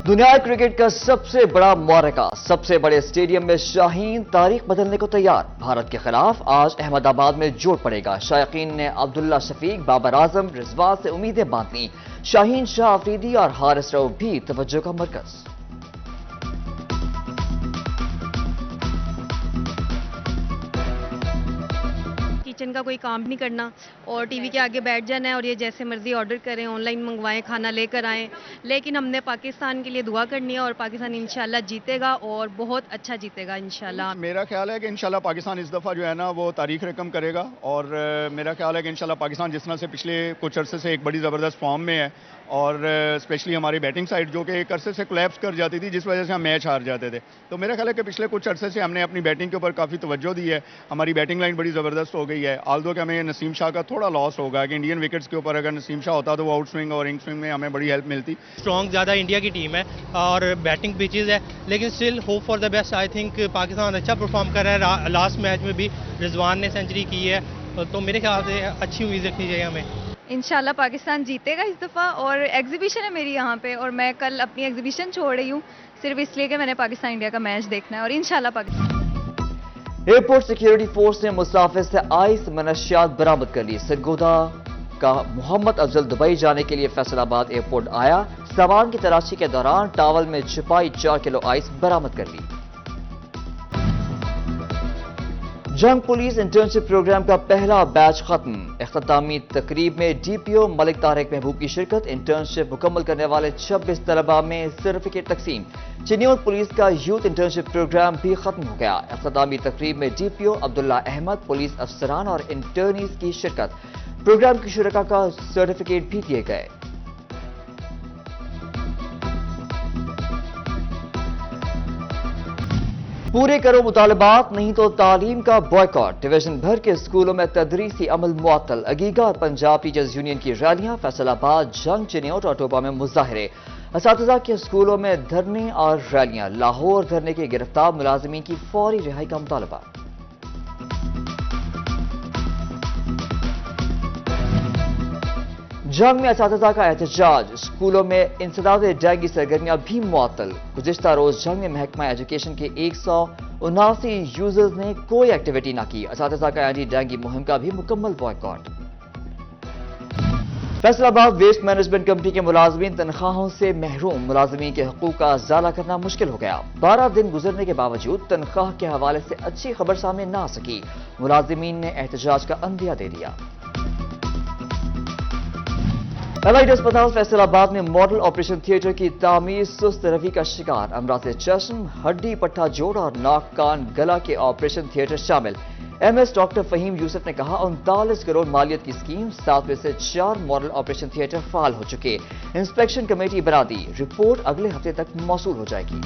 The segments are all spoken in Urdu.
دنیا کرکٹ کا سب سے بڑا معرکہ سب سے بڑے اسٹیڈیم میں شاہین تاریخ بدلنے کو تیار. بھارت کے خلاف آج احمد آباد میں جوڑ پڑے گا. شائقین نے عبداللہ شفیق، بابر اعظم، رضوان سے امیدیں باندھ لیں. شاہین شاہ آفریدی اور حارث رؤف بھی توجہ کا مرکز. کچن کا کوئی کام نہیں کرنا اور ٹی وی کے آگے بیٹھ جانا ہے اور یہ جیسے مرضی آرڈر کریں، آن لائن منگوائیں، کھانا لے کر آئیں. لیکن ہم نے پاکستان کے لیے دعا کرنی ہے اور پاکستان انشاءاللہ جیتے گا اور بہت اچھا جیتے گا انشاءاللہ. میرا خیال ہے کہ انشاءاللہ پاکستان اس دفعہ جو ہے نا وہ تاریخ رقم کرے گا اور میرا خیال ہے کہ انشاءاللہ پاکستان جس طرح سے پچھلے کچھ عرصے سے ایک بڑی زبردست فارم میں ہے اور اسپیشلی ہماری بیٹنگ سائڈ جو کہ ایک عرصے سے کولیپس کر جاتی تھی جس وجہ سے ہم میچ ہار جاتے تھے. تو میرا خیال ہے کہ پچھلے کچھ عرصے سے ہم نے اپنی بیٹنگ کے اوپر کافی توجہ دی ہے. ہماری بیٹنگ لائن بڑی زبردست ہو گئی ہے. آلدو کہ ہمیں نسیم شاہ کا تھوڑا لاس ہوگا کہ انڈین وکٹس کے اوپر اگر نسیم شاہ ہوتا تو وہ آؤٹ سوئنگ اور انگ سوئنگ میں ہمیں بڑی ہیلپ ملتی. اسٹرانگ زیادہ انڈیا کی ٹیم ہے اور بیٹنگ پچز ہے، لیکن still hope for the best. I think Pakistan اچھا پرفارم کر رہا ہے. لاسٹ میچ میں بھی رضوان نے سینچری کی ہے تو میرے خیال سے اچھی امید رکھنی چاہیے ہمیں. انشاءاللہ پاکستان جیتے گا اس دفعہ اور ایگزیبیشن ہے میری یہاں پہ اور میں کل اپنی ایگزیبیشن چھوڑ رہی ہوں صرف اس لیے کہ میں نے پاکستان انڈیا کا میچ دیکھنا ہے اور انشاءاللہ پاکستان. ایئرپورٹ سیکیورٹی فورس نے مسافر سے آئس منشیات برآمد کر لی. سرگودا کا محمد افضل دبئی جانے کے لیے فیصل آباد ایئرپورٹ آیا. سامان کی تلاشی کے دوران ٹاول میں چھپائی 4 کلو آئس برآمد کر لی. جنگ پولیس انٹرنشپ پروگرام کا پہلا بیچ ختم. اختتامی تقریب میں ڈی پی او ملک طارق محبوب کی شرکت. انٹرنشپ مکمل کرنے والے 26 طلباء میں سرٹیفکیٹ تقسیم. چنیوٹ پولیس کا یوتھ انٹرنشپ پروگرام بھی ختم ہو گیا. اختتامی تقریب میں ڈی پی او عبداللہ احمد، پولیس افسران اور انٹرنیز کی شرکت. پروگرام کی شرکاء کا سرٹیفکیٹ بھی دیے گئے. پورے کرو مطالبات نہیں تو تعلیم کا بائیکاٹ. ڈویژن بھر کے اسکولوں میں تدریسی عمل معطل. اگیگا اور پنجاب ٹیچرز یونین کی ریلیاں. فیصل آباد، جنگ، چنیوٹ اور ٹوپا میں مظاہرے. اساتذہ کے اسکولوں میں دھرنے اور ریلیاں. لاہور دھرنے کے گرفتار ملازمین کی فوری رہائی کا مطالبہ. جنگ میں اساتذہ کا احتجاج. اسکولوں میں انسداد ڈینگی سرگرمیاں بھی معطل. گزشتہ روز جنگ میں محکمہ ایجوکیشن کے 179 یوزرز نے کوئی ایکٹیویٹی نہ کی. اساتذہ کا اینٹی ڈینگی مہم کا بھی مکمل بائیکاٹ. فیصل آباد ویسٹ مینجمنٹ کمپنی کے ملازمین تنخواہوں سے محروم. ملازمین کے حقوق کا ازالہ کرنا مشکل ہو گیا. 12 دن گزرنے کے باوجود تنخواہ کے حوالے سے اچھی خبر سامنے نہ آ سکی. ملازمین نے احتجاج کا عندیہ دے دیا. الائٹ اسپتال فیصل آباد میں ماڈل آپریشن تھیٹر کی تعمیر سست روی کا شکار. امراض چشم، ہڈی پٹھا جوڑ اور ناک کان گلا کے آپریشن تھیٹر شامل. ایم ایس ڈاکٹر فہیم یوسف نے کہا 39 کروڑ مالیت کی اسکیم، 7 میں سے 4 ماڈل آپریشن تھیٹر فعال ہو چکے. انسپیکشن کمیٹی بنا دی. رپورٹ اگلے ہفتے تک موصول ہو جائے گی.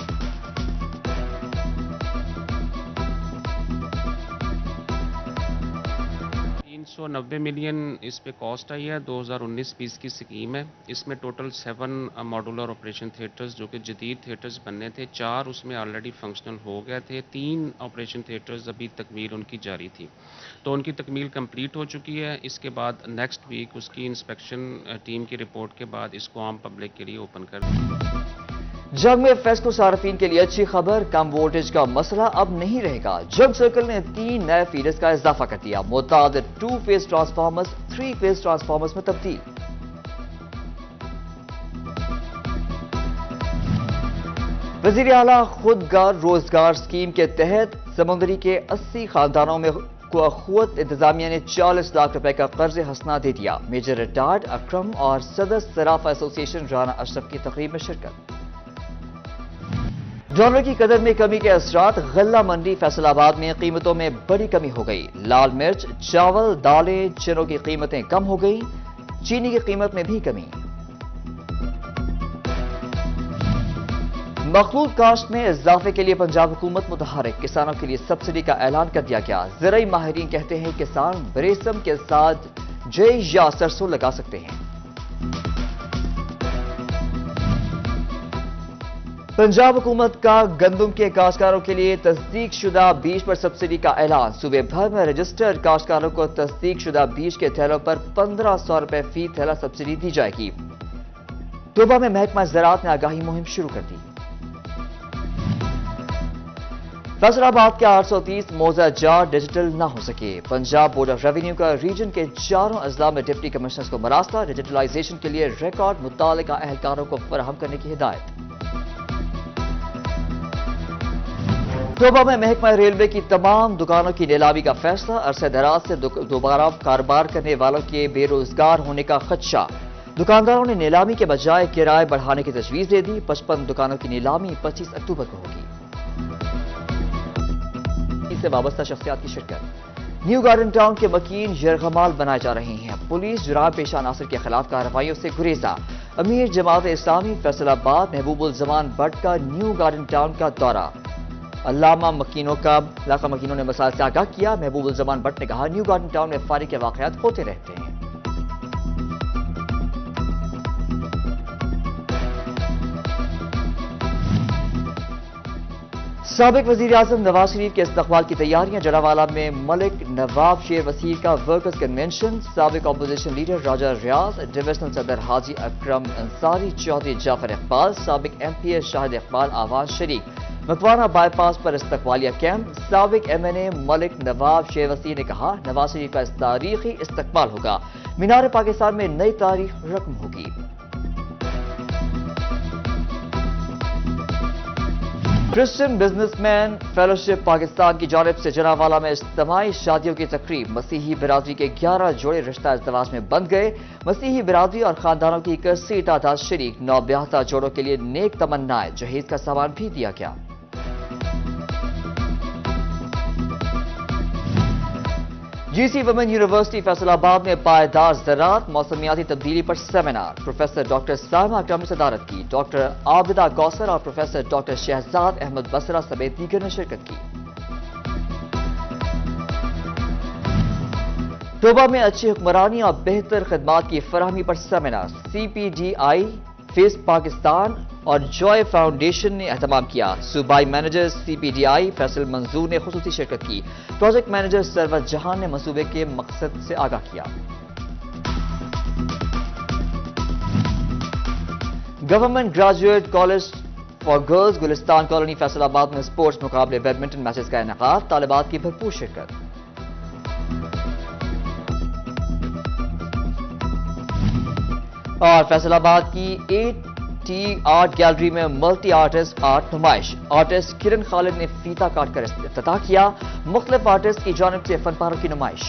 390 ملین اس پہ کاسٹ آئی ہے. 2019-20 کی سکیم ہے. اس میں ٹوٹل 7 ماڈولر آپریشن تھیٹرز جو کہ جدید تھیٹرز بننے تھے. 4 اس میں آلریڈی فنکشنل ہو گئے تھے. 3 آپریشن تھیٹرز ابھی تکمیل ان کی جاری تھی تو ان کی تکمیل کمپلیٹ ہو چکی ہے. اس کے بعد نیکسٹ ویک اس کی انسپیکشن ٹیم کی رپورٹ کے بعد اس کو عام پبلک کے لیے اوپن کر دیں. جنگ میں فیسکو صارفین کے لیے اچھی خبر. کم وولٹیج کا مسئلہ اب نہیں رہے گا. جنگ سرکل نے 3 نئے فیڈرز کا اضافہ کر دیا. متعدد 2 فیز ٹرانسفارمرز 3 فیز ٹرانسفارمرز میں تبدیل. وزیر اعلیٰ خودگار روزگار اسکیم کے تحت سمندری کے 80 خاندانوں میں قوت انتظامیہ نے 40 لاکھ روپے کا قرض حسنہ دے دیا. میجر ریٹائرڈ اکرم اور صدر صرافہ ایسوسی ایشن رانا اشرف کی تقریب میں شرکت. ڈالر کی قدر میں کمی کے اثرات. غلہ منڈی فیصل آباد میں قیمتوں میں بڑی کمی ہو گئی. لال مرچ، چاول، دالیں، چنوں کی قیمتیں کم ہو گئی. چینی کی قیمت میں بھی کمی. مخلوط کاشت میں اضافے کے لیے پنجاب حکومت متحرک. کسانوں کے لیے سبسڈی کا اعلان کر دیا گیا. زرعی ماہرین کہتے ہیں کسان بریسم کے ساتھ جے یا سرسوں لگا سکتے ہیں. پنجاب حکومت کا گندم کے کاشتکاروں کے لیے تصدیق شدہ بیج پر سبسڈی کا اعلان. صوبے بھر میں رجسٹرڈ کاشتکاروں کو تصدیق شدہ بیج کے تھیلوں پر 1500 روپے فی تھیلا سبسڈی دی جائے گی. طوبہ میں محکمہ زراعت نے آگاہی مہم شروع کر دی۔ فیصل آباد کے 830 موزہ جات ڈیجیٹل نہ ہو سکے، پنجاب بورڈ آف ریونیو کا ریجن کے 4 اضلاع میں ڈپٹی کمشنرز کو مراسلہ، ڈیجیٹلائزیشن کے لیے ریکارڈ متعلقہ اہلکاروں کو فراہم کرنے کی ہدایت۔ طوبہ میں محکمہ ریلوے کی تمام دکانوں کی نیلامی کا فیصلہ، عرصہ دراز سے دوبارہ کاروبار کرنے والوں کے بے روزگار ہونے کا خدشہ، دکانداروں نے نیلامی کے بجائے کرائے بڑھانے کی تجویز دے دی، 55 دکانوں کی نیلامی 25 اکتوبر کو ہوگی۔ اس سے وابستہ شخصیات کی شرکت۔ نیو گارڈن ٹاؤن کے مکین یرغمال بنائے جا رہے ہیں، پولیس جرائم پیشہ عناصر کے خلاف کارروائیوں سے گریزہ، امیر جماعت اسلامی فیصل آباد محبوب الزمان بٹ کا نیو گارڈن ٹاؤن کا دورہ، علاقہ مکینوں نے مسائل سے آگاہ کیا، محبوب الزمان بٹ نے کہا نیو گارڈن ٹاؤن میں فائرنگ کے واقعات ہوتے رہتے ہیں۔ سابق وزیر اعظم نواز شریف کے استقبال کی تیاریاں، جڑاوالا میں ملک نواب شیر وسیع کا ورکرز کنونشن، سابق اپوزیشن لیڈر راجہ ریاض، ڈویژنل صدر حاجی اکرم انصاری، چودھری جعفر اقبال، سابق ایم پی اے شاہد اقبال آواز شریک، مکوانا بائی پاس پر استقبالیہ کیمپ، سابق ایم این اے ملک نواب شیر وسیع نے کہا نواز شریف کا تاریخی استقبال ہوگا، مینار پاکستان میں نئی تاریخ رقم ہوگی۔ Christian business man fellowship Pakistan کی جانب سے جڑاوالا میں اجتماعی شادیوں کی تقریب، مسیحی برادری کے 11 جوڑے رشتہ ازدواج میں بندھ گئے، مسیحی برادری اور خاندانوں کی کثیر تعداد شریک، نوبیاہتا جوڑوں کے لیے نیک تمنائیں، جہیز کا سامان بھی دیا گیا۔ جی سی ویمن یونیورسٹی فیصل آباد میں پائیدار زراعت موسمیاتی تبدیلی پر سیمینار، پروفیسر ڈاکٹر سائمہ اکرم نے صدارت کی، ڈاکٹر عابدہ کوثر اور پروفیسر ڈاکٹر شہزاد احمد بصرہ سمیت دیگر نے شرکت کی۔ طوبہ میں اچھی حکمرانی اور بہتر خدمات کی فراہمی پر seminar, C P D I, FACE Pakistan اور جوائے فاؤنڈیشن نے اہتمام کیا، صوبائی manager C P D I Faisal Manzoor نے خصوصی شرکت کی، پروجیکٹ مینیجر سرورت جہان نے منصوبے کے مقصد سے آگاہ کیا۔ Government graduate college for girls Gulistan colony Faisal آباد میں اسپورٹس مقابلے بیڈمنٹن میچز کا انعقاد، طالبات کی بھرپور شرکت۔ اور فیصل آباد کی ٹی آرٹ گیلری میں ملٹی آرٹسٹ آرٹ نمائش، آرٹسٹ کرن خالد نے فیتا کاٹ کر افتتاح کیا، مختلف آرٹسٹ کی جانب سے فن پاروں کی نمائش۔